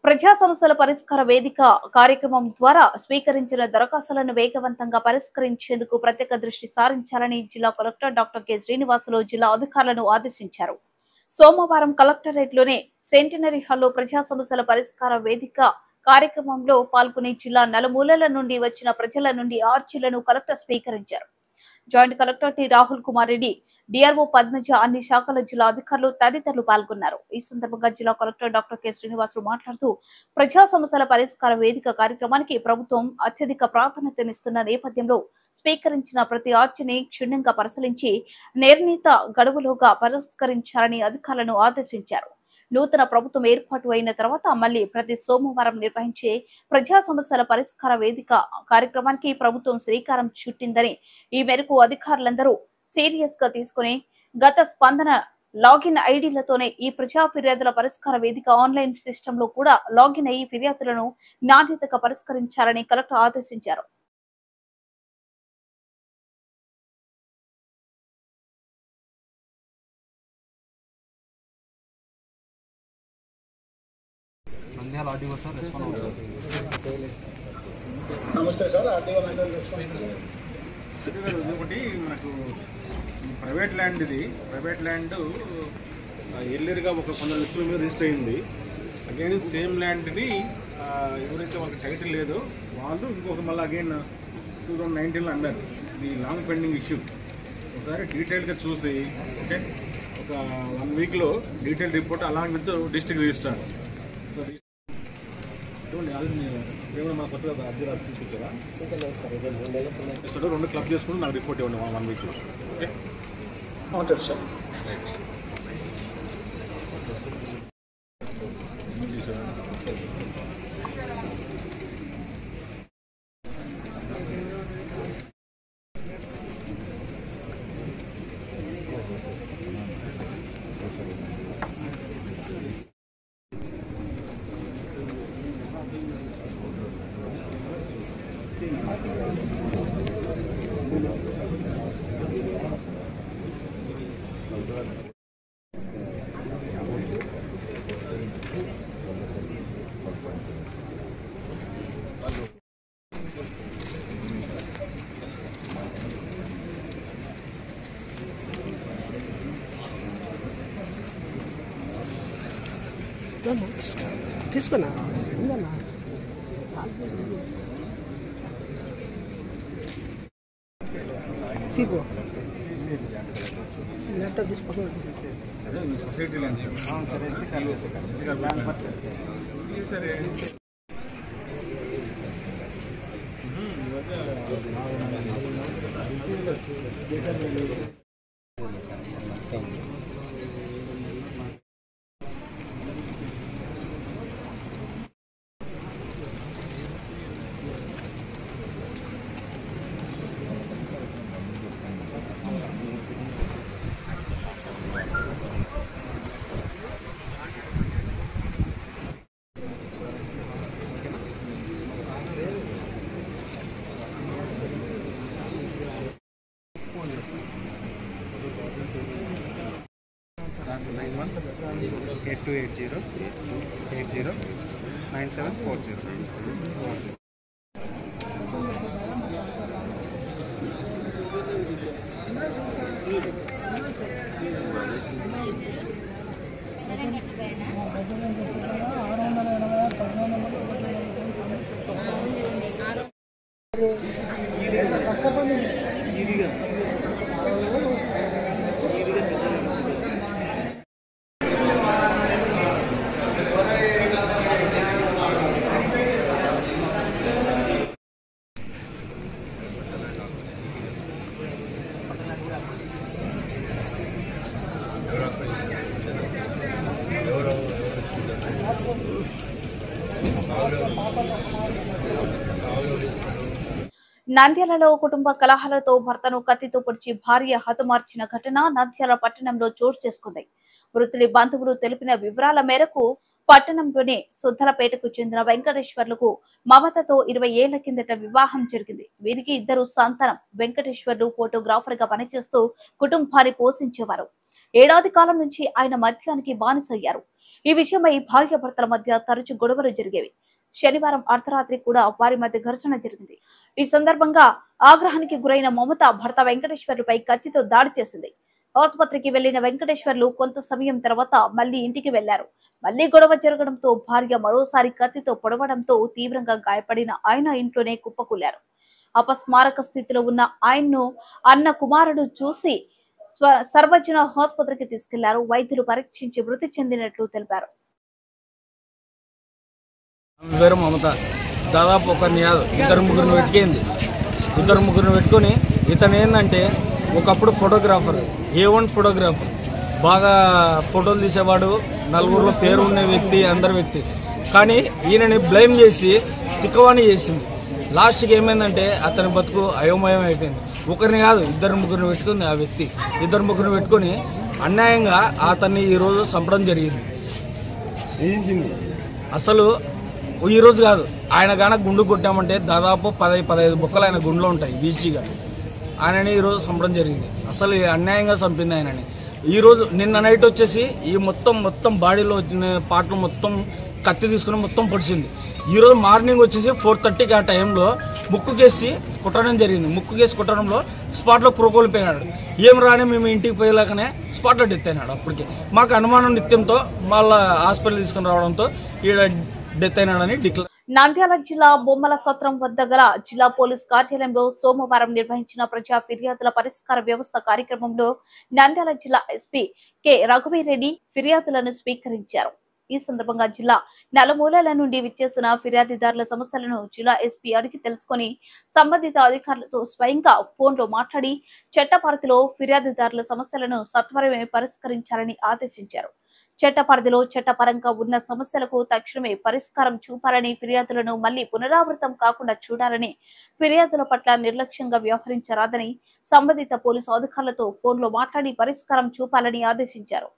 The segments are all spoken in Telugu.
ప్రజా సమస్యల పరిష్కార వేదిక కార్యక్రమం ద్వారా స్వీకరించిన దరఖాస్తులను వేగవంతంగా పరిష్కరించేందుకు ప్రత్యేక దృష్టి సారించాలని జిల్లా కలెక్టర్ డాక్టర్ కె శ్రీనివాసులు జిల్లా అధికారులను ఆదేశించారు. సోమవారం కలెక్టరేట్లోని సెంటినరీ హాల్లో ప్రజా సమస్యల పరిష్కార వేదిక కార్యక్రమంలో పాల్గొని జిల్లా నలుమూలల నుండి వచ్చిన ప్రజల నుండి ఆర్జీలను కలెక్టర్ స్వీకరించారు. Joint collector T Rahul Kumar Reddy, DRO Padmaja, అన్ని శాఖల జిల్లా అధికారులు తదితరులు పాల్గొన్నారు. ఈ సందర్భంగా జిల్లా కలెక్టర్ డాక్టర్ కె శ్రీనివాసులు మాట్లాడుతూ ప్రజా సమస్యల పరిష్కార వేదిక కార్యక్రమానికి ప్రభుత్వం అత్యధిక ప్రాధాన్యతనిస్తున్న నేపథ్యంలో స్వీకరించిన ప్రతి ఆర్జీని క్షుణ్ణంగా పరిశీలించి నిర్ణీత గడువులోగా పరిష్కరించాలని అధికారులను ఆదేశించారు. నూతన ప్రభుత్వం ఏర్పాటు అయిన తర్వాత మళ్లీ ప్రతి సోమవారం నిర్వహించే ప్రజా సమస్యల పరిష్కార వేదిక కార్యక్రమానికి ప్రభుత్వం శ్రీకారం చుట్టిందని, ఈ మేరకు అధికారులందరూ సీరియస్ గా తీసుకుని గత స్పందన లాగిన్ ఐడీలతోనే ఈ ప్రజా ఫిర్యాదుల పరిష్కార వేదిక ఆన్లైన్ సిస్టమ్ లో కూడా లాగిన్ అయ్యి ఫిర్యాదులను నాణ్యతగా పరిష్కరించాలని కలెక్టర్ ఆదేశించారు. నమస్తే సార్, ఆర్టీఓ ఒకటి మనకు ప్రైవేట్ ల్యాండ్, ఇది ప్రైవేట్ ల్యాండ్ ఎర్లీగా ఒక 15 లక్షల మీద రిజిస్టర్ అయింది. అగైన్ సేమ్ ల్యాండ్ని ఎవరైతే వాళ్ళకి టైటిల్ లేదో వాళ్ళు ఇంకొక మళ్ళీ అగైన్ 2019లో అన్నారు. ఇది లాంగ్ పెండింగ్ ఇష్యూ. ఒకసారి డీటెయిల్గా చూసి ఓకే ఒక 1 వీక్లో detail report along with district registrar. So చూడండి, అది ఏమైనా మా కొత్తగా అర్జీలు తీసుకొచ్చారా? సార్ 2 క్లబ్ చేసుకుని నాకు రిపోర్ట్ ఇవ్వండి 1 వీక్లో. ఓకే అవుతుంది సార్. తీసుకున్నా తీపో ల్యాప్టాప్ తీసుకో. సొసైటీ ల్యాండ్ సరే నంద్యాలలో కుటుంబ కలహాలతో భర్తను కత్తితో పొడిచి భార్య హతమార్చిన ఘటన నంద్యాల పట్టణంలో చోటు చేసుకుంది. మృతుడి బంధువులు తెలిపిన వివరాల మేరకు పట్టణంలోని సుద్దలపేటకు చెందిన వెంకటేశ్వర్లకు మమతతో 20 ఏళ్ల కిందట వివాహం జరిగింది. వీరికి 2 సంతానం. వెంకటేశ్వర్లు ఫోటోగ్రాఫర్ గా పనిచేస్తూ కుటుంబాన్ని పోషించేవారు. ఏడాది కాలం నుంచి ఆయన మద్యానికి బానిసయ్యారు. ఈ విషయమై భార్యాభర్తల మధ్య తరచు గొడవలు జరిగేవి. శనివారం అర్ధరాత్రి కూడా వారి మధ్య ఘర్షణ జరిగింది. ఈ సందర్భంగా ఆగ్రహానికి గురైన మమత భర్త వెంకటేశ్వర్లపై కత్తితో దాడి చేసింది. ఆసుపత్రికి వెళ్లిన వెంకటేశ్వర్లు కొంత సమయం తర్వాత మళ్లీ ఇంటికి వెళ్లారు. మళ్లీ గొడవ జరగడంతో భార్య మరోసారి కత్తితో పొడవడంతో తీవ్రంగా గాయపడిన ఆయన ఇంట్లోనే కుప్పకూలారు. అపస్మారక స్థితిలో ఉన్న ఆయన్ను అన్న కుమారుడు చూసి సర్వజన ఆసుపత్రికి తీసుకెళ్లారు. వైద్యులు పరీక్షించి మృతి చెందినట్లు తెలిపారు. పేరు మమత. దాదాపు ఒకరిని కాదు ఇద్దరు ముగ్గురిని పెట్టుకొని ఇతను ఏంటంటే ఒకప్పుడు ఫోటోగ్రాఫర్, A1 ఫోటోగ్రాఫర్, బాగా ఫోటోలు తీసేవాడు, నలుగురిలో పేరు ఉన్న వ్యక్తి, అందరి వ్యక్తి. కానీ ఈయనని బ్లేమ్ చేసి తిక్కవాణి చేసింది. లాస్ట్కి ఏమైందంటే అతని బతుకు అయోమయం అయిపోయింది. ఒకరిని కాదు ఇద్దరు ముగ్గురిని పెట్టుకుంది ఆ వ్యక్తి. ఇద్దరు ముగ్గురిని పెట్టుకొని అన్యాయంగా అతన్ని ఈరోజు చంపడం జరిగింది. అసలు ఈరోజు కాదు, ఆయన గాన గుండు కొట్టామంటే దాదాపు 10-15 బొక్కలు ఆయన గుండెలో ఉంటాయి ఈజీగా. ఆయనని ఈరోజు చంపడం జరిగింది. అసలు అన్యాయంగా చంపింది ఆయనని. ఈరోజు నిన్న నైట్ వచ్చేసి ఈ మొత్తం బాడీలో వచ్చిన పాటలు మొత్తం కత్తి తీసుకుని మొత్తం పొడిచింది. ఈరోజు మార్నింగ్ వచ్చేసి 4:30కి ఆ టైంలో ముక్కుకేసి కుట్టడం జరిగింది. ముక్కుకేసి కుట్టడంలో స్పాట్లో కురకోలిపోయినాడు. ఏం రాని మేము ఇంటికి పోయేలాగానే స్పాట్లో డెత్ అయినాడు. అప్పటికి మాకు అనుమానం నిత్యంతో మళ్ళీ హాస్పిటల్ తీసుకుని రావడంతో ఈడ డెత్ అయినాడని డిక్లేర్. నంద్యాల జిల్లా బొమ్మల సత్రం వద్ద గల జిల్లా పోలీస్ కార్యాలయంలో సోమవారం నిర్వహించిన ప్రజా ఫిర్యాదుల పరిష్కార వ్యవస్థ కార్యక్రమంలో నంద్యాల జిల్లా ఎస్పీ కె రఘువీరెడ్డి ఫిర్యాదులను స్వీకరించారు. ఈ సందర్భంగా జిల్లా నలుమూలల నుండి విచ్చేసిన ఫిర్యాదుదారుల సమస్యలను జిల్లా ఎస్పీ అడిగి తెలుసుకుని సంబంధిత అధికారులతో స్వయంగా ఫోన్లో మాట్లాడి చట్ట పరిధిలో ఫిర్యాదుదారుల సమస్యలను సత్వరమే పరిష్కరించాలని ఆదేశించారు. చట్ట పరిధిలో చట్టపరంగా ఉన్న సమస్యలకు తక్షణమే పరిష్కారం చూపాలని, ఫిర్యాదులను మళ్లీ పునరావృతం కాకుండా చూడాలని, ఫిర్యాదుల పట్ల నిర్లక్ష్యంగా వ్యవహరించరాదని సంబంధిత పోలీసు అధికారులతో ఫోన్లో మాట్లాడి పరిష్కారం చూపాలని ఆదేశించారు.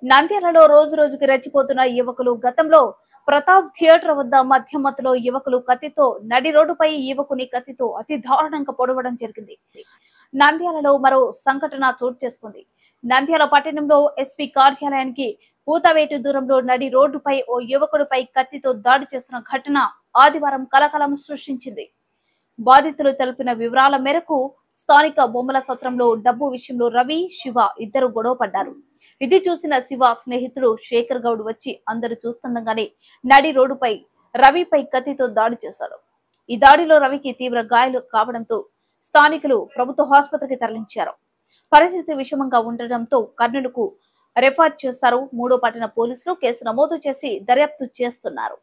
నంద్యాలలో రోజు రోజుకి రెచ్చిపోతున్న యువకులు. గతంలో ప్రతాప్ థియేటర్ వద్ద మధ్యమత్తులో యువకులు కత్తితో నడి రోడ్డుపై యువకుని కత్తితో అతి దారుణంగా పొడవడం జరిగింది. నంద్యాలలో మరో సంఘటన చోటు చేసుకుంది. నంద్యాల పట్టణంలో ఎస్పీ కార్యాలయానికి పూతవేటు దూరంలో నడి రోడ్డుపై ఓ యువకుడిపై కత్తితో దాడి చేసిన ఘటన ఆదివారం కలకలం సృష్టించింది. బాధితులు తెలిపిన వివరాల మేరకు స్థానిక బొమ్మల సత్రంలో డబ్బు విషయంలో రవి, శివ ఇద్దరు గొడవ పడ్డారు. ఇది చూసిన శివ స్నేహితుడు శేఖర్ గౌడ్ వచ్చి అందరూ చూస్తుండగానే నడి రోడ్డుపై రవిపై కత్తితో దాడి చేశాడు. ఈ దాడిలో రవికి తీవ్ర గాయాలు కావడంతో స్థానికులు ప్రభుత్వ ఆసుపత్రికి తరలించారు. పరిస్థితి విషమంగా ఉండడంతో కర్నూలుకు రెఫర్ చేశారు. 3వ పట్టణ పోలీసులు కేసు నమోదు చేసి దర్యాప్తు చేస్తున్నారు.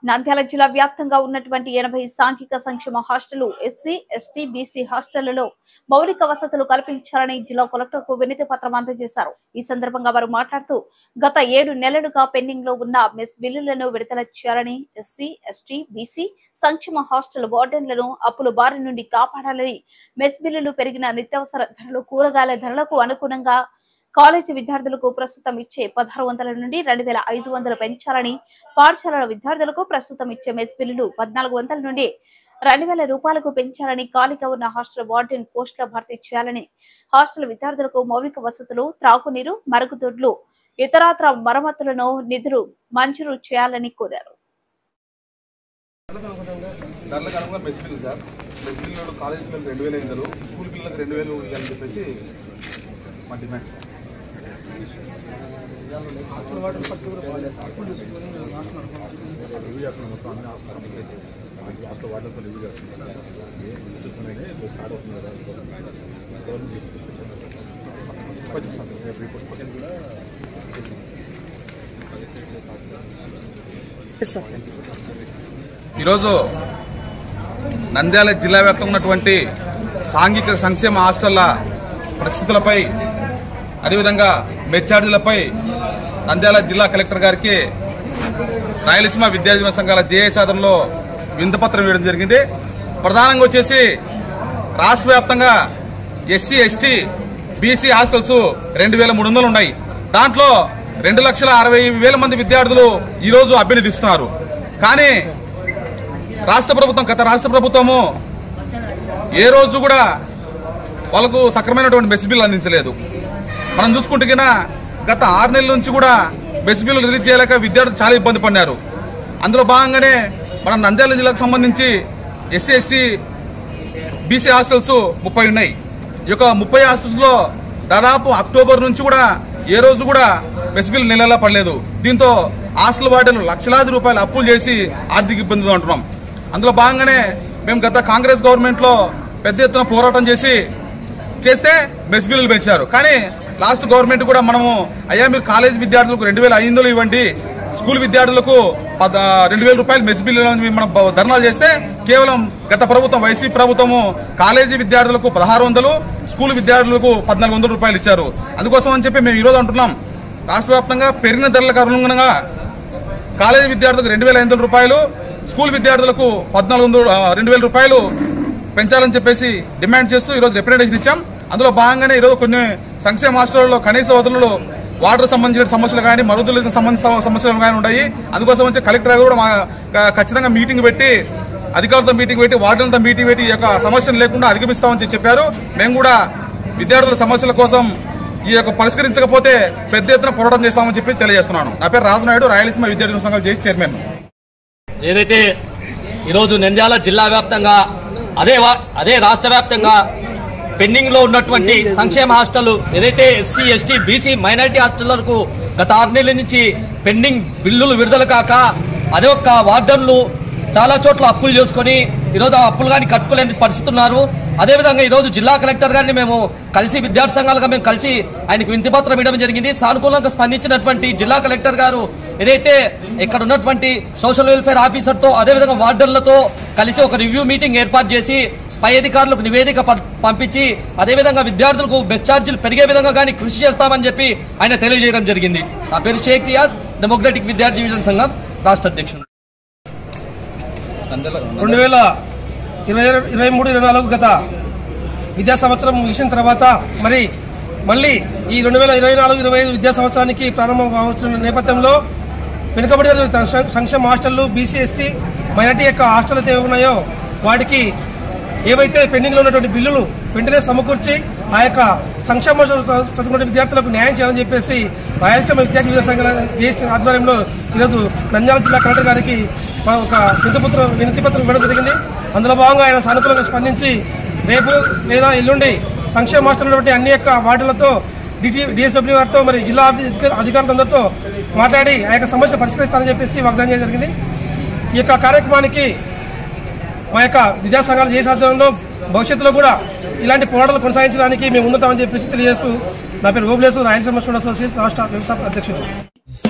నంద్యాల జిల్లా వ్యాప్తంగా ఉన్నటువంటి 80 సాంఘిక సంక్షేమ హాస్టళ్లు, ఎస్సీ, ఎస్టీ, బీసీ హాస్టళ్లలో మౌలిక వసతులు కల్పించాలని జిల్లా కలెక్టర్కు వినతి పత్రం అందజేశారు. ఈ సందర్భంగా వారు మాట్లాడుతూ గత 7 నెలలుగా పెండింగ్ లో ఉన్న మెస్ బిల్లులను విడుదల చేయాలని, ఎస్సీ, ఎస్టీ, బీసీ సంక్షేమ హాస్టల్ వార్డెన్లను అప్పుల బారి నుండి కాపాడాలని, మెస్ బిల్లులు పెరిగిన నిత్యావసర ధరలు, కూరగాయల ధరలకు అనుగుణంగా కాలేజీ విద్యార్థులకు ప్రస్తుతం ఇచ్చే 1600 నుండి 2500 పెంచాలని, పాఠశాలల విద్యార్థులకు ప్రస్తుతం ఇచ్చే మెస్ బిల్లులు 1400 నుండి 2000 రూపాయలకు పెంచాలని, ఖాళీగా ఉన్న హాస్టల్ వార్డెన్ పోస్టుల భర్తీ చేయాలని, హాస్టల్ విద్యార్థులకు మౌలిక వసతులు, త్రాగునీరు, మరుగుదొడ్లు, ఇతరత్ర మరమ్మతులను నిధులు మంజూరు చేయాలని కోరారు. మెస్ పిల్లలు కాలేజీ పిల్లలకు 2500, స్కూల్ పిల్లలకు 2000 ఇవ్వాలని చెప్పేసి మా డిమాండ్ సార్. రివ్యూ చేస్తున్నాం, మొత్తం అన్ని హాస్టల్ వాటితో రివ్యూ చేస్తున్నాం. ఇష్యూస్ ఉన్నాయి, స్టార్ట్ అవుతుంది కదా, కొంచెం సార్ రిపోర్ట్ కూడా ఈరోజు నంద్యాల జిల్లా వ్యాప్తంగా ఉన్నటువంటి సాంఘిక సంక్షేమ హాస్టళ్ల పరిస్థితులపై, అదేవిధంగా మెస్ ఛార్జీలపై నంద్యాల జిల్లా కలెక్టర్ గారికి రాయలసీమ విద్యార్థి సంఘాల జేఏసీ ఆధ్వర్యంలో వినతిపత్రం ఇవ్వడం జరిగింది. ప్రధానంగా వచ్చేసి రాష్ట్ర వ్యాప్తంగా ఎస్సీ, ఎస్టీ, బీసీ హాస్టల్స్ 2300 ఉన్నాయి. దాంట్లో 2,60,000 మంది విద్యార్థులు ఈరోజు అభ్యర్థిస్తున్నారు. కానీ గత రాష్ట్ర ప్రభుత్వము ఏ రోజు కూడా వాళ్ళకు సక్రమైనటువంటి మెస్ బిల్లు అందించలేదు. మనం చూసుకుంటే గత 6 నెలల నుంచి కూడా మెస్ బిల్లు రిలీజ్ చేయలేక విద్యార్థులు చాలా ఇబ్బంది పడినారు. అందులో భాగంగానే మన నంద్యాల జిల్లాకు సంబంధించి ఎస్సీ, ఎస్టీ, బీసీ హాస్టల్స్ 30 ఉన్నాయి. ఈ యొక్క 30 హాస్టల్స్లో దాదాపు అక్టోబర్ నుంచి కూడా ఏ రోజు కూడా మెస్ బిల్లు నెలలా పడలేదు. దీంతో హాస్టల్ వార్డెన్లు లక్షలాది రూపాయలు అప్పులు చేసి ఆర్థిక ఇబ్బందులు అంటున్నాం. అందులో భాగంగానే మేము గత కాంగ్రెస్ గవర్నమెంట్లో పెద్ద ఎత్తున పోరాటం చేస్తే మెస్ బిల్లులు పెంచారు. కానీ లాస్ట్ గవర్నమెంట్ కూడా మనము అయ్యా మీరు కాలేజీ విద్యార్థులకు 2500 ఇవ్వండి, స్కూల్ విద్యార్థులకు 2000 రూపాయలు మెస్ బిల్లు మనం ధర్నాలు చేస్తే కేవలం గత ప్రభుత్వం వైసీపీ ప్రభుత్వము కాలేజీ విద్యార్థులకు 1600, స్కూల్ విద్యార్థులకు 1400 రూపాయలు ఇచ్చారు. అందుకోసం అని చెప్పి మేము ఈరోజు అంటున్నాం, రాష్ట్ర వ్యాప్తంగా పెరిగిన ధరలకు అనుగుణంగా కాలేజీ విద్యార్థులకు 2500 రూపాయలు, స్కూల్ విద్యార్థులకు 2000 రూపాయలు పెంచాలని చెప్పేసి డిమాండ్ చేస్తూ ఈరోజు రిప్రజెంటేషన్ ఇచ్చాం. అందులో భాగంగానే ఈరోజు కొన్ని సంక్షేమ హాస్టళ్లలో కనీస వసతులు, వాటర్ సంబంధించిన సమస్యలు కానీ, మరుగుదొడ్లకు సంబంధించిన సమస్యలు కానీ ఉన్నాయి. అందుకోసం వచ్చి కలెక్టర్ గారు కూడా ఖచ్చితంగా మీటింగ్ పెట్టి, అధికారులతో మీటింగ్ పెట్టి, వార్డులతో మీటింగ్ పెట్టి ఈ యొక్క సమస్యను లేకుండా అధిగమిస్తామని చెప్పారు. మేము కూడా విద్యార్థుల సమస్యల కోసం ఈ యొక్క పరిష్కరించకపోతే పెద్ద ఎత్తున పోరాటం చేస్తామని చెప్పి తెలియజేస్తున్నాను. నా పేరు రాజనాయుడు, రాయలసీమ విద్యార్థి సంఘాల జేఏసీ చైర్మన్. ఏదైతే ఈరోజు నంద్యాల జిల్లా వ్యాప్తంగా అదే రాష్ట్ర వ్యాప్తంగా పెండింగ్ లో ఉన్నటువంటి సంక్షేమ హాస్టల్, ఏదైతే ఎస్సీ, ఎస్టీ, బీసీ, మైనారిటీ హాస్టళ్లకు గత 6 నెలల నుంచి పెండింగ్ బిల్లులు విడుదల కాక అదే ఒక్క వార్డన్లు చాలా చోట్ల అప్పులు చేసుకుని ఈరోజు ఆ అప్పులు కానీ కట్టుకోలేని పరిస్థితి ఉన్నారు. అదేవిధంగా ఈరోజు జిల్లా కలెక్టర్ గారిని మేము కలిసి విద్యార్థి సంఘాలుగా మేము కలిసి ఆయనకు వినతిపత్రం ఇవ్వడం జరిగింది. సానుకూలంగా స్పందించినటువంటి జిల్లా కలెక్టర్ గారు ఏదైతే ఇక్కడ ఉన్నటువంటి సోషల్ వెల్ఫేర్ ఆఫీసర్తో అదేవిధంగా వార్డర్లతో కలిసి ఒక రివ్యూ మీటింగ్ ఏర్పాటు చేసి పై అధికారులకు నివేదిక పంపించి అదేవిధంగా విద్యార్థులకు బస్ ఛార్జీలు పెరిగే విధంగా కానీ కృషి చేస్తామని చెప్పి ఆయన తెలియజేయడం జరిగింది. నా పేరు షేక్ రియాజ్, డెమోక్రటిక్ విద్యార్థి డివిజన్ సంఘం రాష్ట్ర అధ్యక్షుడు. 2023-24 గత విద్యా సంవత్సరం ముగిసిన తర్వాత మళ్ళీ ఈ 2024-25 విద్యా సంవత్సరానికి ప్రారంభం కావస్తున్న నేపథ్యంలో వెనుకబడిన సంక్షేమ హాస్టళ్లు, బీసీ, ఎస్టీ, మైనార్టీ యొక్క హాస్టల్ అయితే ఉన్నాయో వాటికి ఏవైతే పెండింగ్లో ఉన్నటువంటి బిల్లులు వెంటనే సమకూర్చి ఆ యొక్క సంక్షేమ చదువుకున్న విద్యార్థులకు న్యాయం చేయాలని చెప్పేసి రాయలసీమ విద్యార్థి సంఘాల జేఏసీ ఆధ్వర్యంలో ఈరోజు నంద్యాల జిల్లా కలెక్టర్ గారికి ఒక వినతిపత్రం ఇవ్వడం జరిగింది. అందులో భాగంగా ఆయన సానుకూలంగా స్పందించి రేపు లేదా ఎల్లుండి సంక్షేమ హాస్టల్ అన్ని యొక్క వార్డులతో డిఎస్డబ్ల్యూ గారితో జిల్లా అధికారులందరితో మాట్లాడి ఆ యొక్క సమస్య పరిష్కరిస్తారని చెప్పేసి వాగ్దానం చేయడం జరిగింది. ఈ యొక్క కార్యక్రమానికి మా యొక్క విద్యాసంఘాల జేఏసీ ఆధ్వర్యంలో భవిష్యత్తులో కూడా ఇలాంటి పోరాటాలు కొనసాగించడానికి మేము ముందుతామని చెప్పేసి తెలియజేస్తూ నా పేరు ఓబ్లేసు, రాయలసీమ స్టూడెంట్ అసోసియేషన్ రాష్ట్ర వ్యవస్థాపక అధ్యక్షుడు.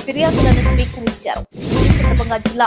ఫిర్యాదులను స్వీకరించారు. ఈ సందర్భంగా జిల్లా